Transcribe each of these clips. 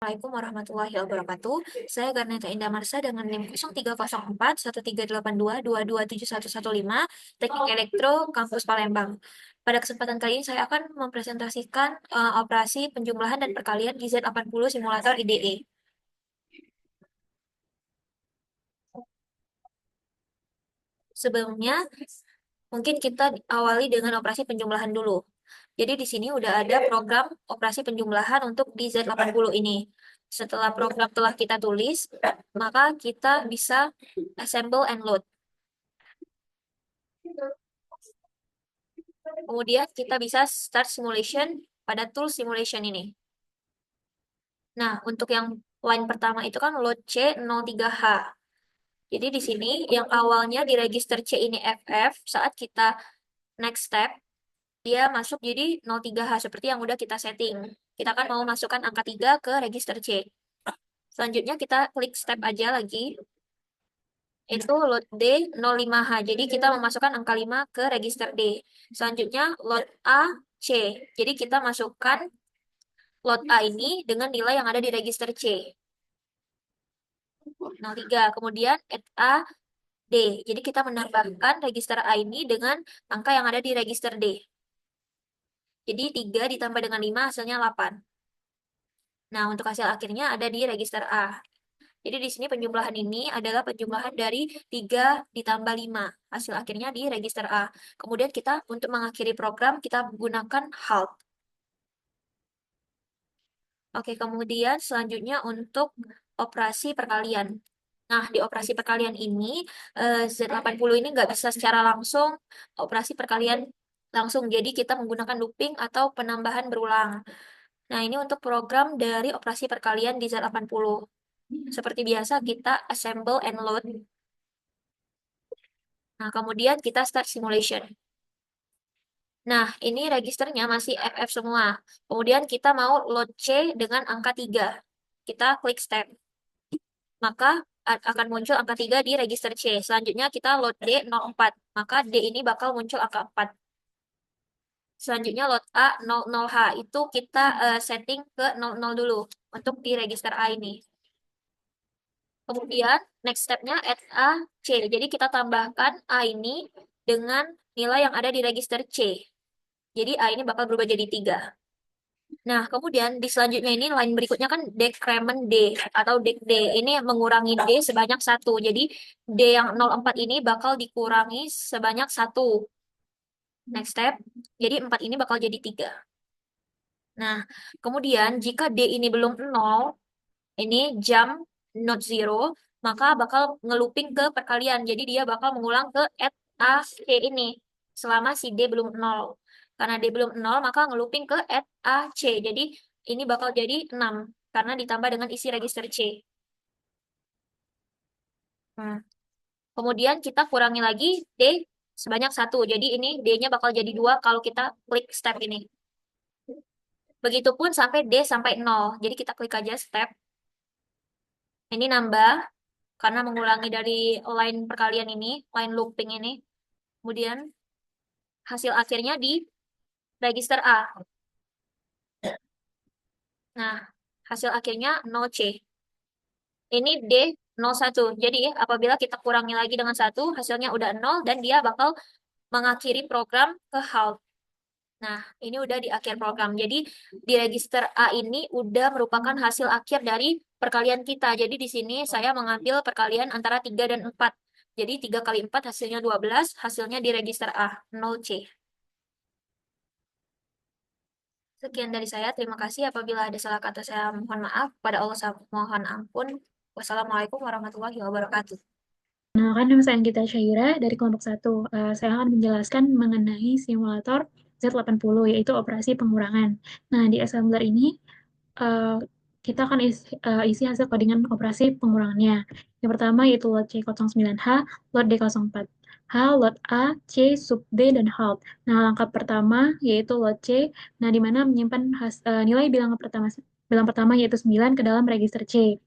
Assalamualaikum warahmatullahi wabarakatuh. Saya Garneta Indah Marsa dengan NIM 0304 13822271115 Teknik Elektro Kampus Palembang. Pada kesempatan kali ini saya akan mempresentasikan operasi penjumlahan dan perkalian di Z80 simulator IDE. Sebelumnya, mungkin kita awali dengan operasi penjumlahan dulu. Jadi di sini udah ada program operasi penjumlahan untuk di Z80 ini. Setelah program telah kita tulis, maka kita bisa assemble and load. Kemudian kita bisa start simulation pada tool simulation ini. Nah, untuk yang line pertama itu kan load C03H. Jadi di sini yang awalnya di register C ini FF, saat kita next step, dia masuk jadi 03H seperti yang udah kita setting. Kita kan mau masukkan angka 3 ke register C. Selanjutnya kita klik step aja lagi. Itu load D05H. Jadi kita memasukkan angka 5 ke register D. Selanjutnya load A, C. Jadi kita masukkan load A ini dengan nilai yang ada di register C. 03. Kemudian add A, D. Jadi kita menambahkan register A ini dengan angka yang ada di register D. Jadi 3 ditambah dengan 5 hasilnya 8. Nah, untuk hasil akhirnya ada di register A. Jadi di sini penjumlahan ini adalah penjumlahan dari 3 ditambah 5. Hasil akhirnya di register A. Kemudian kita untuk mengakhiri program, kita gunakan halt. Oke, kemudian selanjutnya untuk operasi perkalian. Nah, di operasi perkalian ini, Z80 ini nggak bisa secara langsung operasi perkalian langsung. Jadi kita menggunakan looping atau penambahan berulang. Nah, ini untuk program dari operasi perkalian di Z80. Seperti biasa, kita assemble and load. Nah, kemudian kita start simulation. Nah, ini registernya masih FF semua. Kemudian kita mau load C dengan angka 3. Kita klik step. Maka akan muncul angka 3 di register C. Selanjutnya kita load D04. Maka D ini bakal muncul angka 4. Selanjutnya load A 00H. Itu kita setting ke 00 dulu untuk di register A ini. Kemudian next step-nya add A, C. Jadi kita tambahkan A ini dengan nilai yang ada di register C. Jadi A ini bakal berubah jadi 3. Nah, kemudian di selanjutnya ini line berikutnya kan decrement D atau dec D. Ini mengurangi D sebanyak 1. Jadi D yang 04 ini bakal dikurangi sebanyak 1. Next step. Jadi 4 ini bakal jadi 3. Nah, kemudian jika D ini belum 0, ini jam not zero, maka bakal ngelooping ke perkalian. Jadi dia bakal mengulang ke add A, C ini selama si D belum 0. Karena D belum 0, maka ngelooping ke add A, C. Jadi ini bakal jadi 6 karena ditambah dengan isi register C. Nah, kemudian kita kurangi lagi D sebanyak 1. Jadi ini D-nya bakal jadi 2 kalau kita klik step ini. Begitupun sampai D sampai 0. Jadi kita klik aja step. Ini nambah karena mengulangi dari line perkalian ini, line looping ini. Kemudian hasil akhirnya di register A. Nah, hasil akhirnya 0C. Ini D01. Jadi apabila kita kurangi lagi dengan 1, hasilnya udah 0 dan dia bakal mengakhiri program ke halt. Nah, ini udah di akhir program. Jadi di register A ini udah merupakan hasil akhir dari perkalian kita. Jadi di sini saya mengambil perkalian antara 3 dan 4. Jadi 3 kali 4 hasilnya 12, hasilnya di register A, 0C. Sekian dari saya, terima kasih. Apabila ada salah kata saya mohon maaf. Pada Allah saya mohon ampun. Wassalamualaikum warahmatullahi wabarakatuh. Nah, kan nama saya Anggita Syaira dari kelompok 1. Saya akan menjelaskan mengenai simulator Z80, yaitu operasi pengurangan. Nah, di assembler ini, eh, kita akan isi hasil codingan operasi pengurangannya. Yang pertama yaitu load C09H, load D04H, load A, C, sub D, dan halt. Nah, langkah pertama yaitu load C, nah di mana menyimpan nilai bilang pertama yaitu 9 ke dalam register C.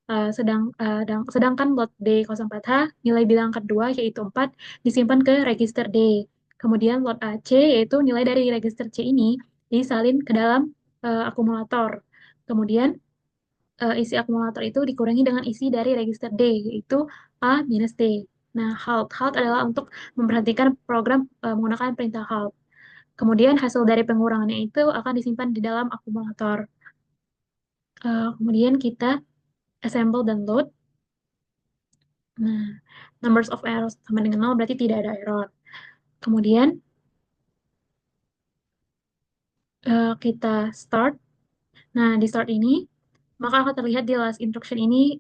Sedangkan lot D04H nilai bilang kedua yaitu 4 disimpan ke register D. Kemudian lot AC yaitu nilai dari register C ini disalin ke dalam akumulator. Kemudian isi akumulator itu dikurangi dengan isi dari register D, yaitu A minus D. Nah, halt. Halt adalah untuk memberhentikan program menggunakan perintah halt. Kemudian hasil dari pengurangannya itu akan disimpan di dalam akumulator. Kemudian kita assemble dan load. Nah, numbers of errors sama dengan 0 berarti tidak ada error. Kemudian kita start. Nah, di start ini, maka akan terlihat di last instruction ini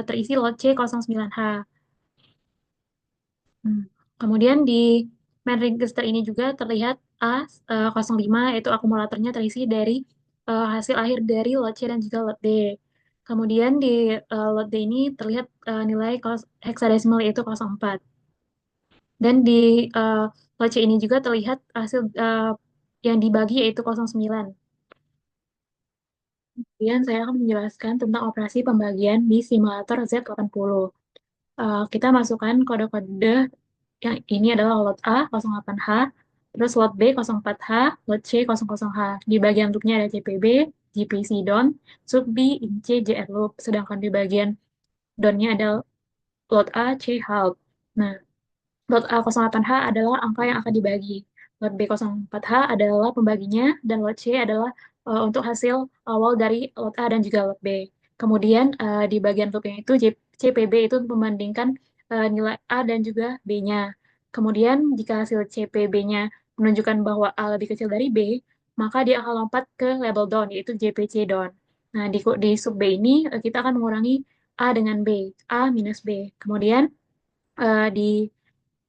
terisi load C09H. Hmm. Kemudian di main register ini juga terlihat A05, yaitu akumulatornya terisi dari hasil akhir dari load C dan juga load D. Kemudian di load D ini terlihat nilai hexadesimal yaitu 04. Dan di load C ini juga terlihat hasil yang dibagi yaitu 09. Kemudian saya akan menjelaskan tentang operasi pembagian di simulator Z80. Kita masukkan kode-kode yang ini adalah load A 08H, terus load B 04H, load C 00H. Di bagian loopnya ada CPB, GPC down, sub B, inc, JR loop. Sedangkan di bagian downnya ada load A, C halt. Nah, lot A08H adalah angka yang akan dibagi. Lot B04H adalah pembaginya, dan lot C adalah untuk hasil awal dari lot A dan juga lot B. Kemudian di bagian looping itu CPB itu membandingkan nilai A dan juga B-nya. Kemudian jika hasil CPB-nya menunjukkan bahwa A lebih kecil dari B, maka dia akan lompat ke label down, yaitu JPC down. Nah, di sub B ini kita akan mengurangi A dengan B, A minus B. Kemudian di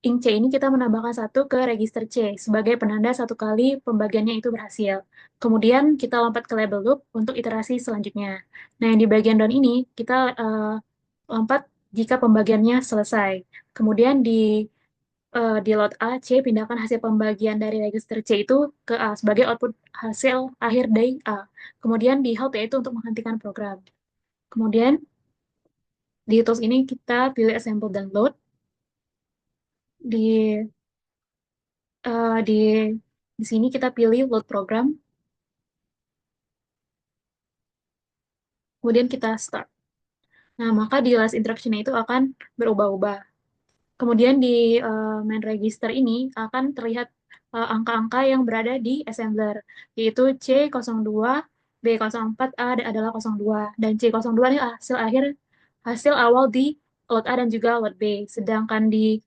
ink C ini kita menambahkan satu ke register C sebagai penanda satu kali pembagiannya itu berhasil. Kemudian kita lompat ke label loop untuk iterasi selanjutnya. Nah, yang di bagian down ini kita lompat jika pembagiannya selesai. Kemudian di load A, C pindahkan hasil pembagian dari register C itu ke A sebagai output hasil akhir dari A. Kemudian di halt yaitu untuk menghentikan program. Kemudian di tools ini kita pilih assemble dan load. Di eh, di di sini kita pilih load program, kemudian kita start. Nah, maka di last instruction itu akan berubah-ubah. Kemudian di main register ini akan terlihat angka-angka yang berada di assembler, yaitu C02, B04A adalah 02, dan C02 ini hasil awal di load A dan juga load B. Sedangkan di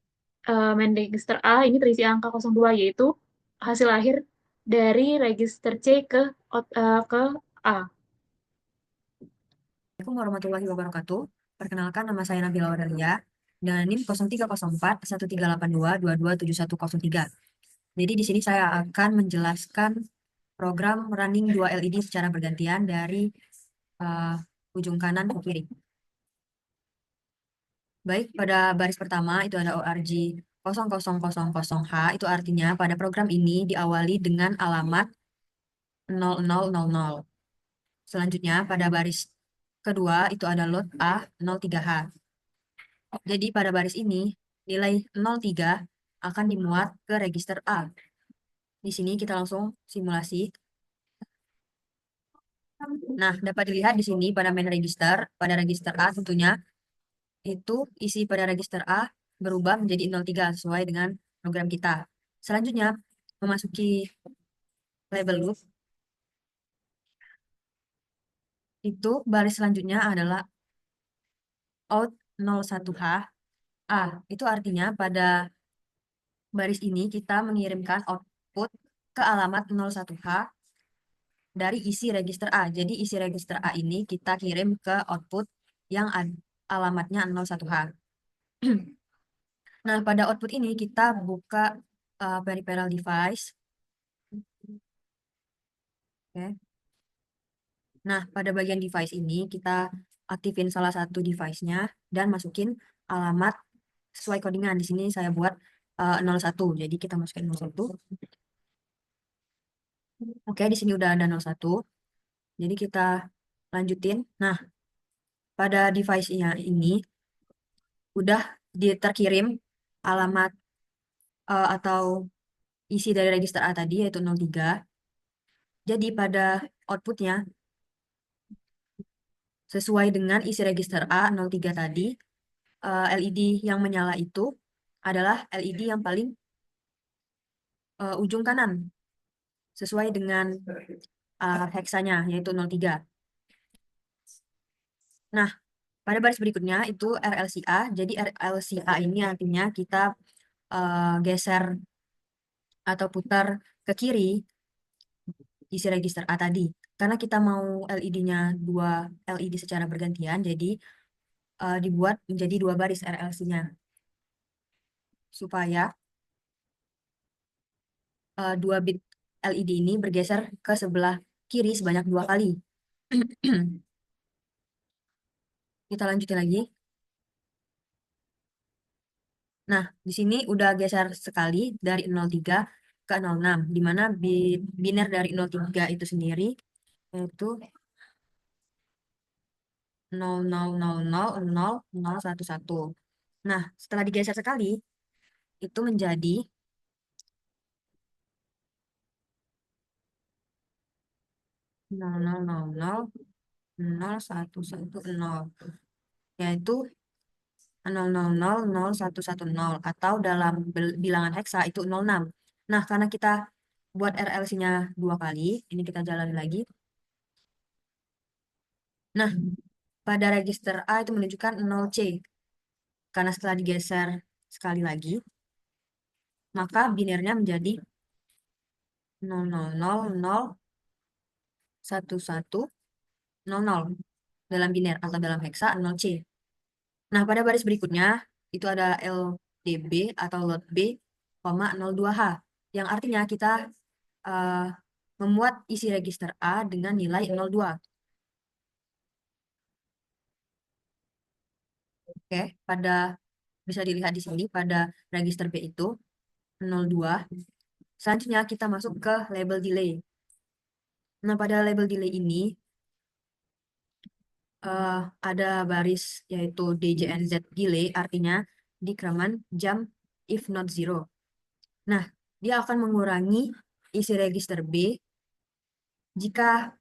main register A ini terisi angka 02, yaitu hasil akhir dari register C ke A. Assalamualaikum warahmatullahi wabarakatuh. Perkenalkan, nama saya Nabila Wadalia dengan NIM 0304 1382 227103. Jadi di sini saya akan menjelaskan program running dua LED secara bergantian dari uh, ujung kanan ke kiri. Baik, pada baris pertama itu ada ORG 0000H, itu artinya pada program ini diawali dengan alamat 0000. Selanjutnya pada baris kedua itu ada load A03H. Jadi pada baris ini nilai 03 akan dimuat ke register A. Di sini kita langsung simulasi. Nah, dapat dilihat di sini pada main register, pada register A tentunya itu isi pada register A berubah menjadi 03 sesuai dengan program kita. Selanjutnya memasuki label loop, itu baris selanjutnya adalah out 01H. Itu artinya pada baris ini kita mengirimkan output ke alamat 01H dari isi register A. Jadi isi register A ini kita kirim ke output yang alamatnya 01H. Nah, pada output ini kita buka peripheral device. Oke. Nah, pada bagian device ini kita aktifin salah satu device-nya dan masukin alamat sesuai codingan. Di sini saya buat 01. Jadi kita masukin 01. Oke, di sini udah ada 01. Jadi kita lanjutin. Nah, pada device-nya ini udah terkirim alamat atau isi dari register A tadi yaitu 03. Jadi pada outputnya sesuai dengan isi register A03 tadi, LED yang menyala itu adalah LED yang paling ujung kanan, sesuai dengan heksanya, yaitu 03. Nah, pada baris berikutnya itu RLCA. Jadi RLCA ini artinya kita geser atau putar ke kiri isi register A tadi. Karena kita mau LED-nya dua LED secara bergantian, jadi dibuat menjadi dua baris RLC-nya. Supaya dua bit LED ini bergeser ke sebelah kiri sebanyak 2 kali. Kita lanjutin lagi. Nah, di sini udah geser sekali dari 03 ke 06, di mana biner dari 03 itu sendiri yaitu 00000011. Nah, setelah digeser sekali, itu menjadi 00000110, yaitu 00000110, atau dalam bilangan heksa itu 06. Nah, karena kita buat RLC-nya 2 kali, ini kita jalani lagi. Nah, pada register A itu menunjukkan 0C. Karena setelah digeser sekali lagi, maka binernya menjadi 00001100 dalam biner atau dalam heksa 0C. Nah, pada baris berikutnya itu ada LDB atau lot B, 02H, yang artinya kita memuat isi register A dengan nilai 02. Oke, bisa dilihat di sini pada register B itu 02. Selanjutnya kita masuk ke label delay. Nah, pada label delay ini ada baris yaitu DJNZ delay, artinya decrement jam if not zero. Nah, dia akan mengurangi isi register B. Jika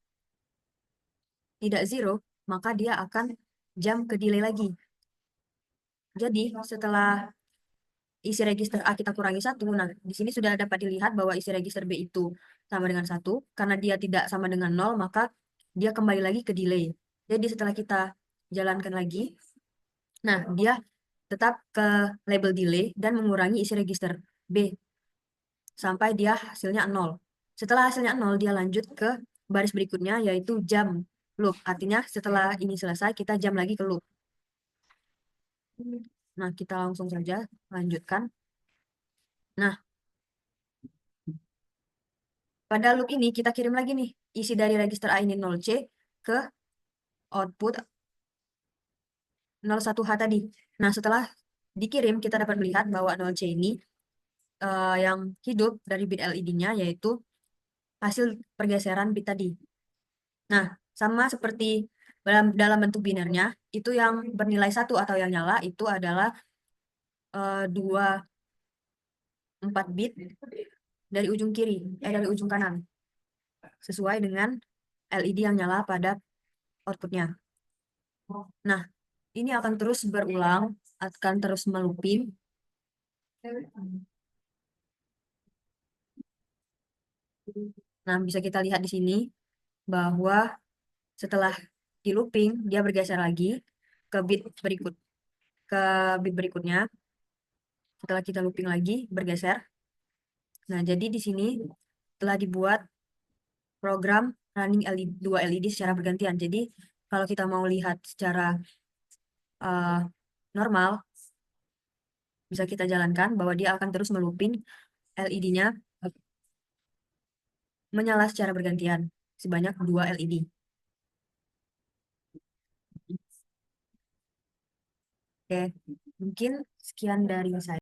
tidak zero, maka dia akan jam ke delay lagi. Jadi, setelah isi register A kita kurangi 1, nah di sini sudah dapat dilihat bahwa isi register B itu sama dengan 1. Karena dia tidak sama dengan 0, maka dia kembali lagi ke delay. Jadi setelah kita jalankan lagi, nah dia tetap ke label delay dan mengurangi isi register B sampai dia hasilnya 0. Setelah hasilnya 0, dia lanjut ke baris berikutnya yaitu jam loop. Artinya setelah ini selesai, kita jam lagi ke loop. Nah, kita langsung saja lanjutkan. Nah, pada loop ini kita kirim lagi nih isi dari register A ini 0C ke output 01H tadi. Nah, setelah dikirim kita dapat melihat bahwa 0C ini yang hidup dari bit LED-nya yaitu hasil pergeseran bit tadi. Nah, sama seperti dalam bentuk binernya, itu yang bernilai 1 atau yang nyala itu adalah 4 bit dari ujung kiri, dari ujung kanan. Sesuai dengan LED yang nyala pada outputnya. Nah, ini akan terus berulang, akan terus melooping. Nah, bisa kita lihat di sini bahwa setelah di looping, dia bergeser lagi ke bit berikutnya. Setelah kita looping lagi, bergeser. Nah, jadi di sini telah dibuat program running dua LED secara bergantian. Jadi, kalau kita mau lihat secara normal, bisa kita jalankan bahwa dia akan terus melooping LED-nya menyala secara bergantian sebanyak 2 LED. Oke, mungkin sekian dari saya.